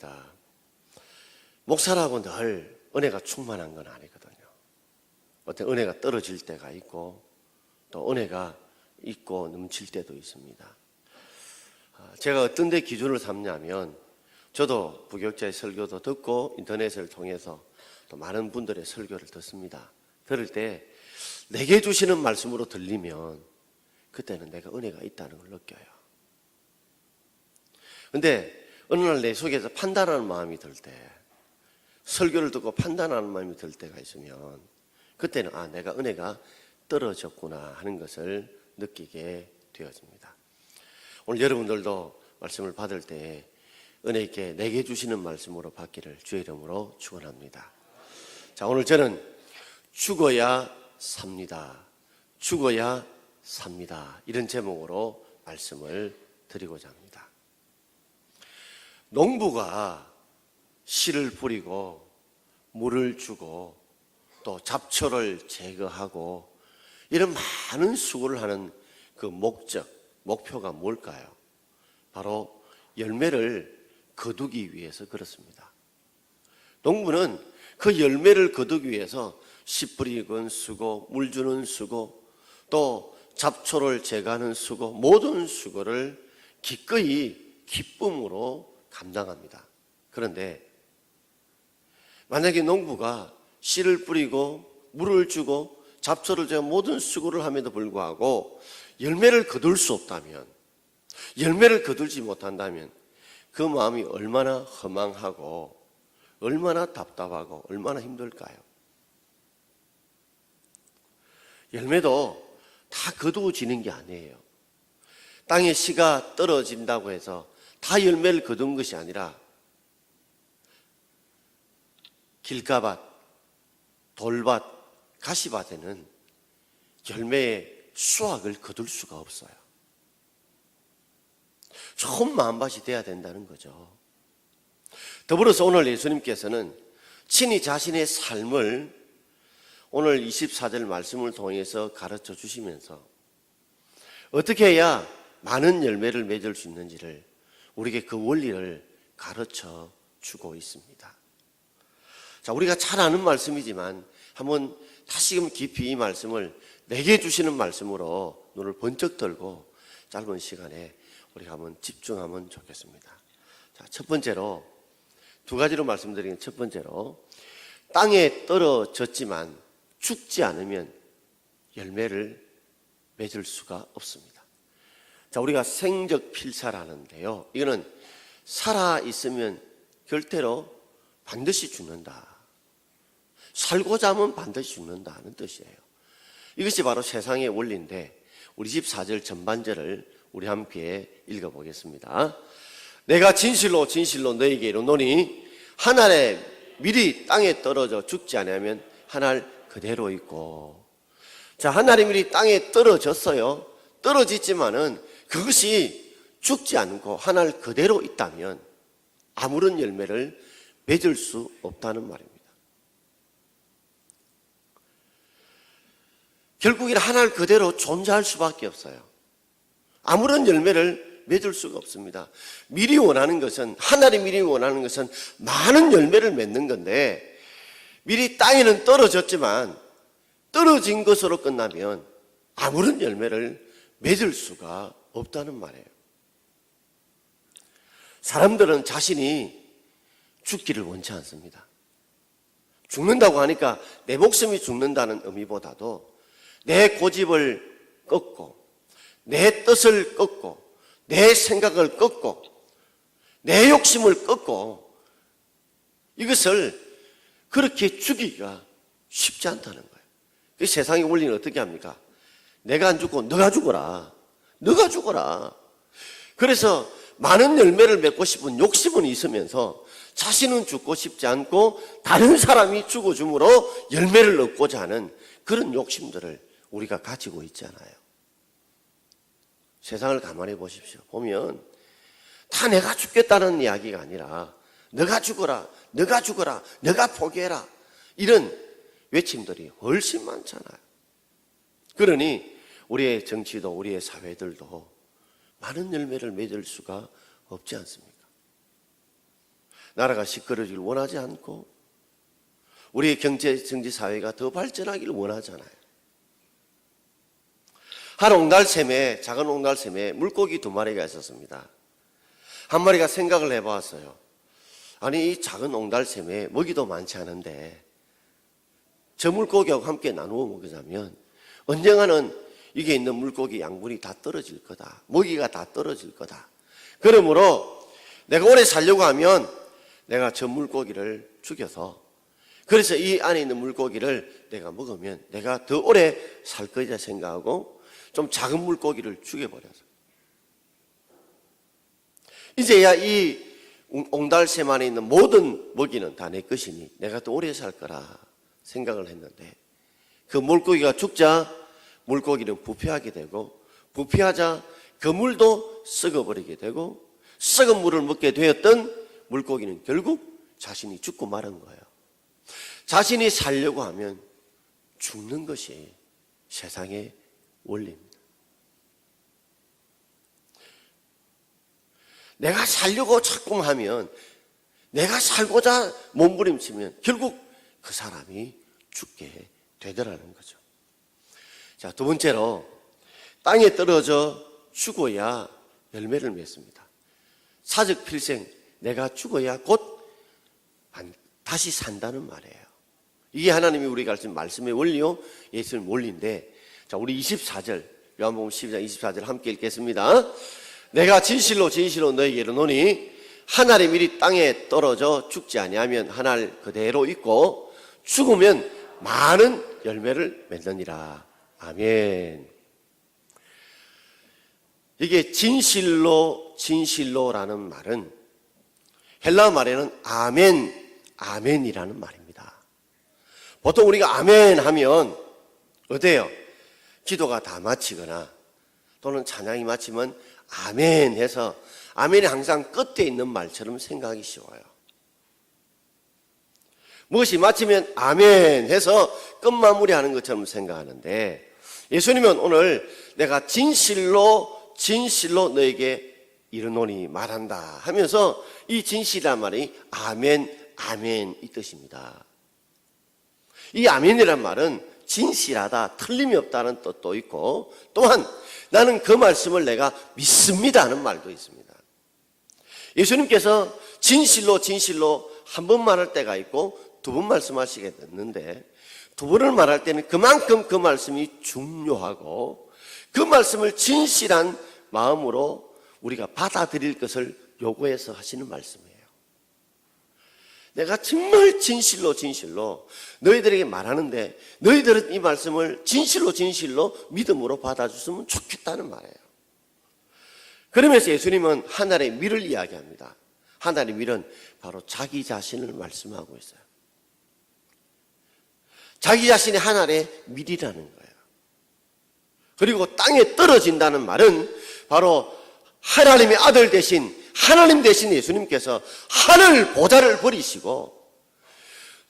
합니다. 목사라고 늘 은혜가 충만한 건 아니거든요. 어떤 은혜가 떨어질 때가 있고 또 은혜가 있고 넘칠 때도 있습니다. 제가 어떤 데 기준을 삼냐면 저도 부교육자의 설교도 듣고 인터넷을 통해서 또 많은 분들의 설교를 듣습니다. 들을 때 내게 주시는 말씀으로 들리면 그때는 내가 은혜가 있다는 걸 느껴요. 근데 어느 날 내 속에서 판단하는 마음이 들 때, 설교를 듣고 판단하는 마음이 들 때가 있으면 그때는 내가 은혜가 떨어졌구나 하는 것을 느끼게 되어집니다. 오늘 여러분들도 말씀을 받을 때 은혜 있게 내게 주시는 말씀으로 받기를 주의 이름으로 축원합니다. 자, 오늘 저는 죽어야 삽니다. 죽어야 삽니다. 이런 제목으로 말씀을 드리고자 합니다. 농부가 씨를 뿌리고 물을 주고 또 잡초를 제거하고 이런 많은 수고를 하는 그 목표가 뭘까요? 바로 열매를 거두기 위해서 그렇습니다. 농부는 그 열매를 거두기 위해서 씨 뿌리는 수고, 물 주는 수고, 또 잡초를 제거하는 수고, 모든 수고를 기꺼이 기쁨으로 감당합니다. 그런데 만약에 농부가 씨를 뿌리고 물을 주고 잡초를 제거 모든 수고를 함에도 불구하고 열매를 거둘 수 없다면, 열매를 거둘지 못한다면 그 마음이 얼마나 허망하고 얼마나 답답하고 얼마나 힘들까요? 열매도 다 거두어지는 게 아니에요. 땅에 씨가 떨어진다고 해서 다 열매를 거둔 것이 아니라 길가밭, 돌밭, 가시밭에는 열매의 수확을 거둘 수가 없어요. 좋은 마음밭이 돼야 된다는 거죠. 더불어서 오늘 예수님께서는 친히 자신의 삶을 오늘 24절 말씀을 통해서 가르쳐 주시면서 어떻게 해야 많은 열매를 맺을 수 있는지를 우리에게 그 원리를 가르쳐 주고 있습니다. 자, 우리가 잘 아는 말씀이지만 한번 다시금 깊이 이 말씀을 내게 주시는 말씀으로 눈을 번쩍 들고 짧은 시간에 우리가 한번 집중하면 좋겠습니다. 자, 첫 번째로 두 가지로 말씀드리는 첫 번째로 땅에 떨어졌지만 죽지 않으면 열매를 맺을 수가 없습니다. 자, 우리가 생적 필사라는데요. 이거는 살아 있으면 결대로 반드시 죽는다. 살고자 하면 반드시 죽는다는 뜻이에요. 이것이 바로 세상의 원리인데 우리 24절 전반절을 우리 함께 읽어보겠습니다. 내가 진실로 진실로 너에게 이르노니 한 알에 밀이 땅에 떨어져 죽지 않으면 한 알 그대로 있고. 자, 한 알의 밀이 땅에 떨어졌어요. 떨어지지만은 그것이 죽지 않고 한 알 그대로 있다면 아무런 열매를 맺을 수 없다는 말입니다. 결국에는 한 알 그대로 존재할 수밖에 없어요. 아무런 열매를 맺을 수가 없습니다. 밀이 원하는 것은, 한 알의 밀이 원하는 것은 많은 열매를 맺는 건데 밀이 땅에는 떨어졌지만 떨어진 것으로 끝나면 아무런 열매를 맺을 수가 없다는 말이에요. 사람들은 자신이 죽기를 원치 않습니다. 죽는다고 하니까 내 목숨이 죽는다는 의미보다도 내 고집을 꺾고 내 뜻을 꺾고 내 생각을 꺾고 내 욕심을 꺾고 이것을 그렇게 죽이기가 쉽지 않다는 거예요. 그 세상의 원리는 어떻게 합니까? 내가 안 죽고 너가 죽어라. 너가 죽어라. 그래서 많은 열매를 맺고 싶은 욕심은 있으면서 자신은 죽고 싶지 않고 다른 사람이 죽어줌으로 열매를 얻고자 하는 그런 욕심들을 우리가 가지고 있잖아요. 세상을 가만히 보십시오. 보면 다 내가 죽겠다는 이야기가 아니라 너가 죽어라, 너가 죽어라, 너가 포기해라 이런 외침들이 훨씬 많잖아요. 그러니 우리의 정치도 우리의 사회들도 많은 열매를 맺을 수가 없지 않습니까? 나라가 시끄러지길 원하지 않고 우리의 경제, 정치, 사회가 더 발전하기를 원하잖아요. 한 옹달샘에, 작은 옹달샘에 물고기 2마리가 있었습니다. 한 마리가 생각을 해봤어요. 아니, 이 작은 옹달샘에 먹이도 많지 않은데 저 물고기하고 함께 나누어 먹자면 언젠가는 이게 있는 물고기 양분이 다 떨어질 거다. 먹이가 다 떨어질 거다. 그러므로 내가 오래 살려고 하면 내가 저 물고기를 죽여서, 그래서 이 안에 있는 물고기를 내가 먹으면 내가 더 오래 살 거다 생각하고 좀 작은 물고기를 죽여버려서 이제야 이 옹달샘 안에 있는 모든 먹이는 다 내 것이니 내가 더 오래 살 거라 생각을 했는데, 그 물고기가 죽자 물고기는 부패하게 되고, 부패하자 그 물도 썩어버리게 되고, 썩은 물을 먹게 되었던 물고기는 결국 자신이 죽고 마는 거예요. 자신이 살려고 하면 죽는 것이 세상의 원리입니다. 내가 살려고 자꾸 하면, 내가 살고자 몸부림치면 결국 그 사람이 죽게 되더라는 거죠. 자, 2번째로 땅에 떨어져 죽어야 열매를 맺습니다. 사적 필생, 내가 죽어야 곧 다시 산다는 말이에요. 이게 하나님이 우리가 가르친 말씀의 원리요, 예수님 원리인데, 자, 우리 24절, 요한복음 12장 24절 함께 읽겠습니다. 내가 진실로 진실로 너에게 이르노니 한 알의 밀이 땅에 떨어져 죽지 아니하면 한 알 그대로 있고 죽으면 많은 열매를 맺느니라. 아멘. 이게 진실로 진실로라는 말은 헬라어 말에는 아멘, 아멘이라는 말입니다. 보통 우리가 아멘 하면 어때요? 기도가 다 마치거나 또는 찬양이 마치면 아멘 해서, 아멘이 항상 끝에 있는 말처럼 생각하기 쉬워요. 무엇이 마치면 아멘 해서 끝마무리하는 것처럼 생각하는데, 예수님은 오늘 내가 진실로 진실로 너에게 이르노니 말한다 하면서 이 진실이란 말이 아멘, 아멘 이 뜻입니다. 이 아멘이란 말은 진실하다, 틀림이 없다는 뜻도 있고, 또한 나는 그 말씀을 내가 믿습니다 하는 말도 있습니다. 예수님께서 진실로 진실로 한 번 말할 때가 있고 2번 말씀하시게 됐는데, 2번을 말할 때는 그만큼 그 말씀이 중요하고 그 말씀을 진실한 마음으로 우리가 받아들일 것을 요구해서 하시는 말씀이에요. 내가 정말 진실로 진실로 너희들에게 말하는데 너희들은 이 말씀을 진실로 진실로 믿음으로 받아줬으면 좋겠다는 말이에요. 그러면서 예수님은 하나의 밀을 이야기합니다. 하나의 밀은 바로 자기 자신을 말씀하고 있어요. 자기 자신이 하나의 밀이라는 거예요. 그리고 땅에 떨어진다는 말은 바로 하나님의 아들 대신, 하나님 대신 예수님께서 하늘 보좌를 버리시고,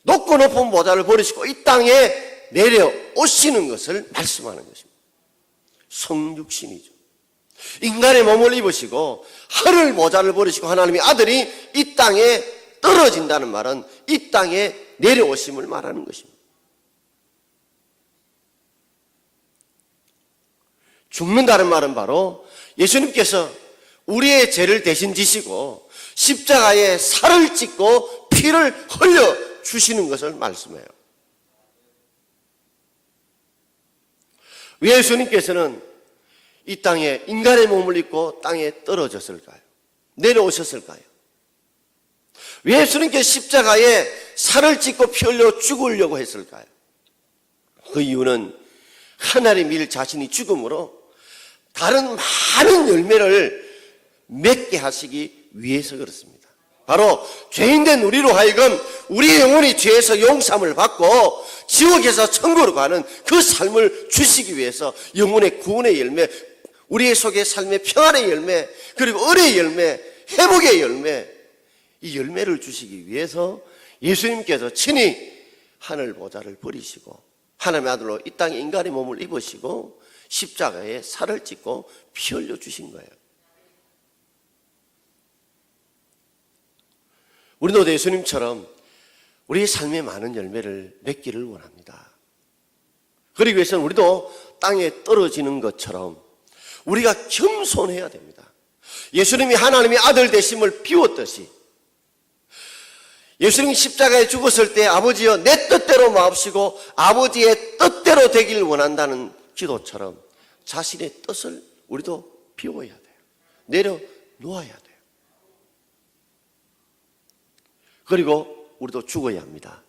높고 높은 보좌를 버리시고 이 땅에 내려오시는 것을 말씀하는 것입니다. 성육신이죠. 인간의 몸을 입으시고 하늘 보좌를 버리시고 하나님의 아들이 이 땅에 떨어진다는 말은 이 땅에 내려오심을 말하는 것입니다. 죽는다는 말은 바로 예수님께서 우리의 죄를 대신 지시고 십자가에 살을 찢고 피를 흘려 주시는 것을 말씀해요. 왜 예수님께서는 이 땅에 인간의 몸을 입고 땅에 떨어졌을까요? 내려오셨을까요? 왜 예수님께서 십자가에 살을 찢고 피 흘려 죽으려고 했을까요? 그 이유는 하나님의 밀 자신이 죽음으로 다른 많은 열매를 맺게 하시기 위해서 그렇습니다. 바로 죄인된 우리로 하여금 우리의 영혼이 죄에서 용서함을 받고 지옥에서 천국으로 가는 그 삶을 주시기 위해서 영혼의 구원의 열매, 우리의 속의 삶의 평안의 열매, 그리고 의의 열매, 회복의 열매, 이 열매를 주시기 위해서 예수님께서 친히 하늘 보좌를 버리시고 하나님의 아들로 이 땅에 인간의 몸을 입으시고 십자가에 살을 찢고 피 흘려 주신 거예요. 우리도 예수님처럼 우리의 삶의 많은 열매를 맺기를 원합니다. 그러기 위해서는 우리도 땅에 떨어지는 것처럼 우리가 겸손해야 됩니다. 예수님이 하나님의 아들 되심을 비웠듯이 예수님이 십자가에 죽었을 때 아버지여 내 뜻대로 마옵시고 아버지의 뜻대로 되길 원한다는 기도처럼 자신의 뜻을 우리도 비워야 돼요. 내려놓아야 돼요. 그리고 우리도 죽어야 합니다.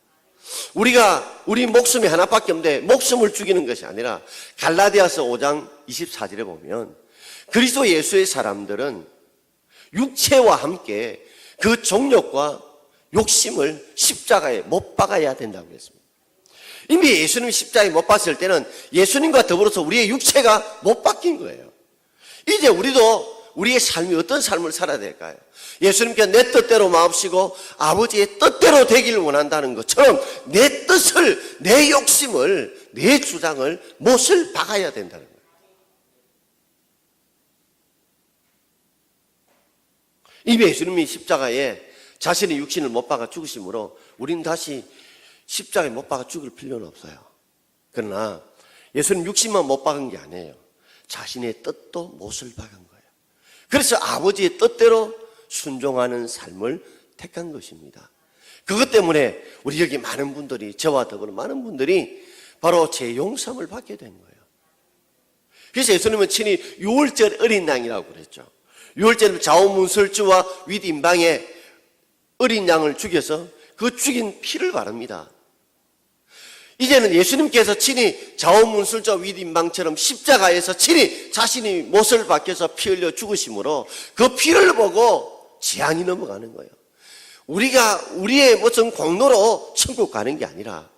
우리 목숨이 하나밖에 없는데 목숨을 죽이는 것이 아니라 갈라디아서 5장 24절에 보면 그리스도 예수의 사람들은 육체와 함께 그 정욕과 욕심을 십자가에 못 박아야 된다고 했습니다. 이미 예수님이 십자가에 못 박았을 때는 예수님과 더불어서 우리의 육체가 못 바뀐 거예요. 이제 우리도 우리의 삶이 어떤 삶을 살아야 될까요? 예수님께 내 뜻대로 마옵시고 아버지의 뜻대로 되기를 원한다는 것처럼 내 뜻을, 내 욕심을, 내 주장을 못을 박아야 된다는 거예요. 이미 예수님이 십자가에 자신의 육신을 못 박아 죽으심으로 우리는 다시 십자가에 못 박아 죽을 필요는 없어요. 그러나 예수님 육신만 못 박은 게 아니에요. 자신의 뜻도 못을 박은 거예요. 그래서 아버지의 뜻대로 순종하는 삶을 택한 것입니다. 그것 때문에 우리 여기 많은 분들이, 저와 더불어 많은 분들이 바로 재용sam을 받게 된 거예요. 그래서 예수님은 친히 유월절 어린 양이라고 그랬죠. 유월절 좌우문설주와 윗임방에 어린 양을 죽여서 그 죽인 피를 바릅니다. 이제는 예수님께서 친히 좌우문술자 윗임방처럼 십자가에서 친히 자신이 못을 박혀서 피 흘려 죽으심으로 그 피를 보고 재앙이 넘어가는 거예요. 우리가 우리의 무슨 공로로 천국 가는 게 아니라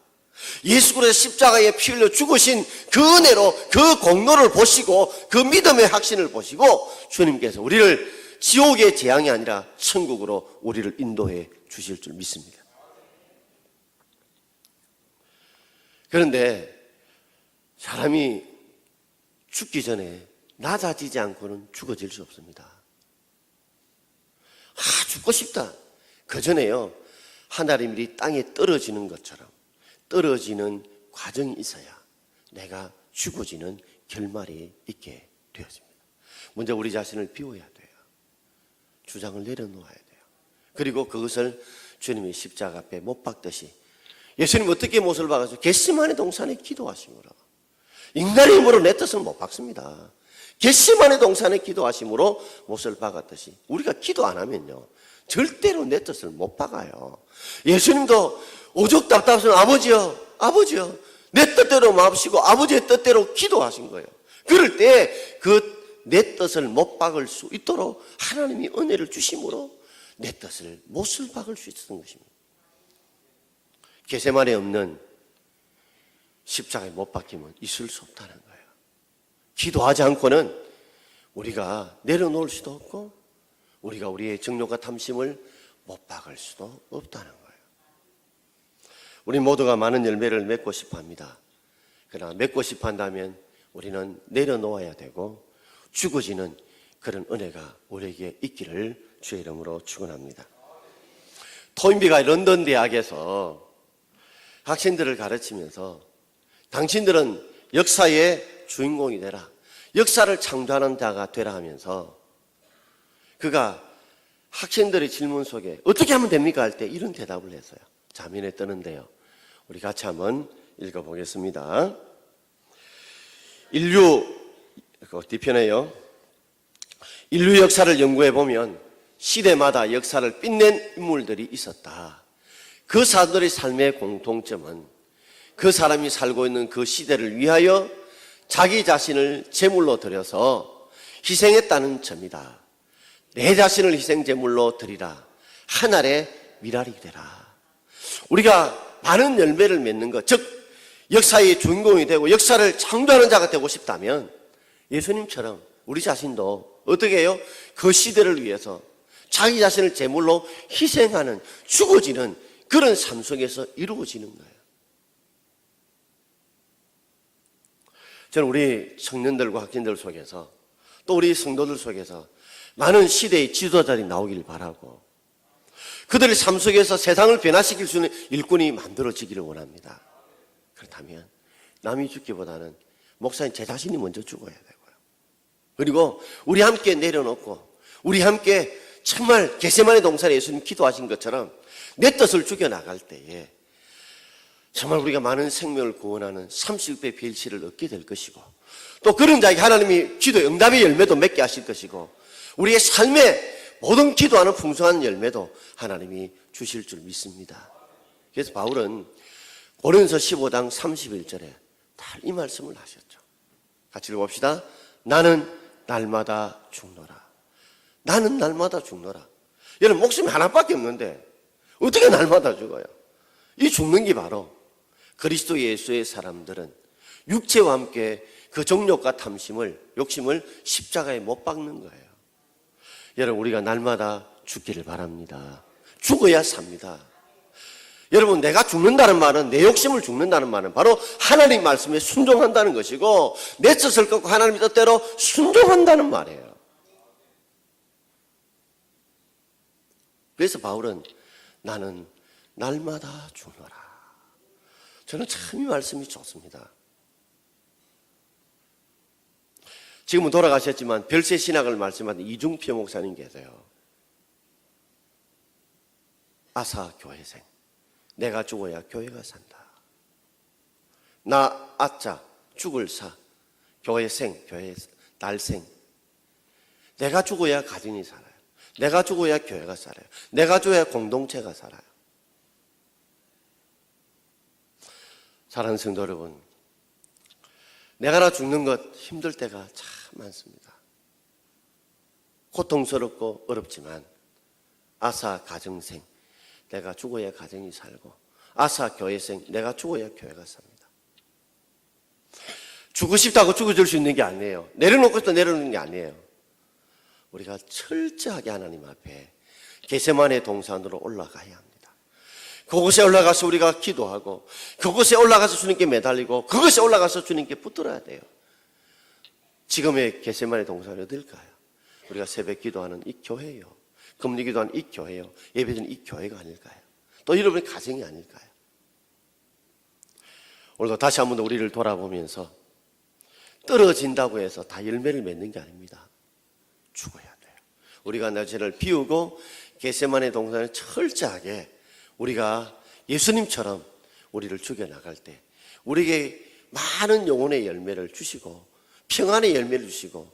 예수 그리스도 십자가에 피 흘려 죽으신 그 은혜로 그 공로를 보시고 그 믿음의 확신을 보시고 주님께서 우리를 지옥의 재앙이 아니라 천국으로 우리를 인도해 주실 줄 믿습니다. 그런데 사람이 죽기 전에 낮아지지 않고는 죽어질 수 없습니다. 죽고 싶다. 그 전에요, 하나님이 땅에 떨어지는 것처럼 떨어지는 과정이 있어야 내가 죽어지는 결말이 있게 되었습니다. 먼저 우리 자신을 비워야 돼요. 주장을 내려놓아야 돼요. 그리고 그것을 주님의 십자가 앞에 못 박듯이 예수님 어떻게 못을 박았어요? 겟세마네 동산에 기도하심으로. 인간의 힘으로 내 뜻을 못 박습니다. 겟세마네 동산에 기도하심으로 못을 박았듯이 우리가 기도 안 하면요 절대로 내 뜻을 못 박아요. 예수님도 오죽 답답하시면 아버지요 내 뜻대로 마옵시고 아버지의 뜻대로 기도하신 거예요. 그럴 때 그 내 뜻을 못 박을 수 있도록 하나님이 은혜를 주심으로 내 뜻을 못을 박을 수 있었던 것입니다. 겟세마네 없는 십자가에 못 박히면 있을 수 없다는 거예요. 기도하지 않고는 우리가 내려놓을 수도 없고 우리가 우리의 정욕과 탐심을 못 박을 수도 없다는 거예요. 우리 모두가 많은 열매를 맺고 싶어 합니다. 그러나 맺고 싶어 한다면 우리는 내려놓아야 되고 죽어지는 그런 은혜가 우리에게 있기를 주의 이름으로 축원합니다. 토인비가 런던 대학에서 학생들을 가르치면서 당신들은 역사의 주인공이 되라, 역사를 창조하는 자가 되라 하면서 그가 학생들의 질문 속에 어떻게 하면 됩니까? 할 때 이런 대답을 했어요. 자면에 뜨는데요. 우리 같이 한번 읽어보겠습니다. 뒤편에요. 인류 역사를 연구해 보면 시대마다 역사를 빛낸 인물들이 있었다. 그 사람들의 삶의 공통점은 그 사람이 살고 있는 그 시대를 위하여 자기 자신을 제물로 드려서 희생했다는 점이다. 내 자신을 희생제물로 드리라. 하늘의 미랄이 되라. 우리가 많은 열매를 맺는 것, 즉 역사의 주인공이 되고 역사를 창조하는 자가 되고 싶다면 예수님처럼 우리 자신도 어떻게 해요? 그 시대를 위해서 자기 자신을 제물로 희생하는, 죽어지는 그런 삶 속에서 이루어지는 거예요. 저는 우리 청년들과 학생들 속에서 또 우리 성도들 속에서 많은 시대의 지도자들이 나오길 바라고 그들의 삶 속에서 세상을 변화시킬 수 있는 일꾼이 만들어지기를 원합니다. 그렇다면 남이 죽기보다는 목사님 제 자신이 먼저 죽어야 되고요. 그리고 우리 함께 내려놓고 우리 함께 정말 겟세마네 동산에 예수님 기도하신 것처럼 내 뜻을 죽여나갈 때에 정말 우리가 많은 생명을 구원하는 30배 별치를 얻게 될 것이고, 또 그런 자에게 하나님이 기도 응답의 열매도 맺게 하실 것이고, 우리의 삶에 모든 기도하는 풍성한 열매도 하나님이 주실 줄 믿습니다. 그래서 바울은 고린도서 15장 31절에 다 이 말씀을 하셨죠. 같이 읽어봅시다. 나는 날마다 죽노라. 나는 날마다 죽노라. 여러분, 목숨이 하나밖에 없는데 어떻게 날마다 죽어요? 이 죽는 게 바로 그리스도 예수의 사람들은 육체와 함께 그 정욕과 탐심을, 욕심을 십자가에 못 박는 거예요. 여러분, 우리가 날마다 죽기를 바랍니다. 죽어야 삽니다. 여러분, 내가 죽는다는 말은, 내 욕심을 죽는다는 말은 바로 하나님 말씀에 순종한다는 것이고, 내 뜻을 꺾고 하나님의 뜻대로 순종한다는 말이에요. 그래서 바울은 나는 날마다 죽노라. 저는 참 이 말씀이 좋습니다. 지금은 돌아가셨지만 별세 신학을 말씀하는 이중표 목사님 계세요. 아사 교회생. 내가 죽어야 교회가 산다. 나 아자 죽을 사. 교회생, 교회 날생. 내가 죽어야 가정이 살아요. 내가 죽어야 교회가 살아요. 내가 죽어야 공동체가 살아요. 사랑하는 성도 여러분, 내가 나 죽는 것 힘들 때가 참 많습니다. 고통스럽고 어렵지만 아사 가정생, 내가 죽어야 가정이 살고, 아사 교회생, 내가 죽어야 교회가 삽니다. 죽고 싶다고 죽어줄 수 있는 게 아니에요. 내려놓고 싶다 내려놓는 게 아니에요. 우리가 철저하게 하나님 앞에 겟세마네 동산으로 올라가야 합니다. 그곳에 올라가서 우리가 기도하고, 그곳에 올라가서 주님께 매달리고, 그곳에 올라가서 주님께 붙들어야 돼요. 지금의 겟세마네 동산이 어딜까요? 우리가 새벽 기도하는 이 교회예요. 금리 기도하는 이 교회예요. 예배드리는 이 교회가 아닐까요? 또 여러분의 가정이 아닐까요? 오늘도 다시 한 번 더 우리를 돌아보면서 떨어진다고 해서 다 열매를 맺는 게 아닙니다. 죽어야 돼요. 우리가 내 죄를 비우고 겟세마네 동산을 철저하게 우리가 예수님처럼 우리를 죽여나갈 때 우리에게 많은 영혼의 열매를 주시고 평안의 열매를 주시고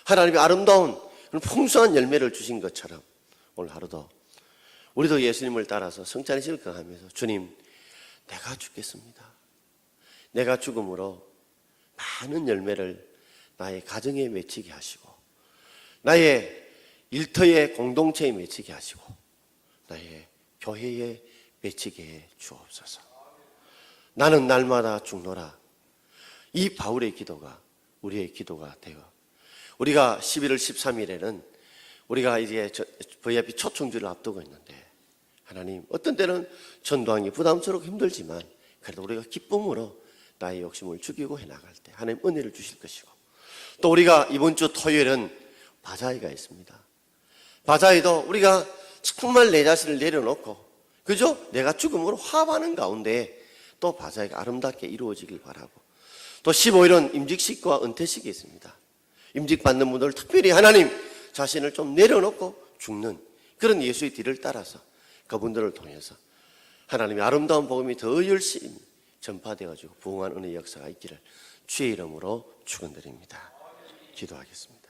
하나님의 아름다운 풍성한 열매를 주신 것처럼 오늘 하루도 우리도 예수님을 따라서 성찬이식을 강하면서 주님, 내가 죽겠습니다. 내가 죽음으로 많은 열매를 나의 가정에 맺히게 하시고, 나의 일터의 공동체에 맺히게 하시고, 나의 교회에 맺히게 해 주옵소서. 나는 날마다 죽노라. 이 바울의 기도가 우리의 기도가 되어, 우리가 11월 13일에는 우리가 이제 VIP 초청주를 앞두고 있는데, 하나님, 어떤 때는 전도하기 부담스럽고 힘들지만 그래도 우리가 기쁨으로 나의 욕심을 죽이고 해나갈 때 하나님 은혜를 주실 것이고, 또 우리가 이번 주 토요일은 바자회가 있습니다. 바자회도 우리가 정말 내 자신을 내려놓고, 그죠? 내가 죽음으로 화합하는 가운데 또 바자회가 아름답게 이루어지길 바라고, 또 15일은 임직식과 은퇴식이 있습니다. 임직 받는 분들 특별히 하나님 자신을 좀 내려놓고 죽는 그런 예수의 뒤를 따라서 그분들을 통해서 하나님의 아름다운 복음이 더 열심히 전파되어지고 부흥한 은혜의 역사가 있기를 주의 이름으로 축원드립니다. 기도하겠습니다.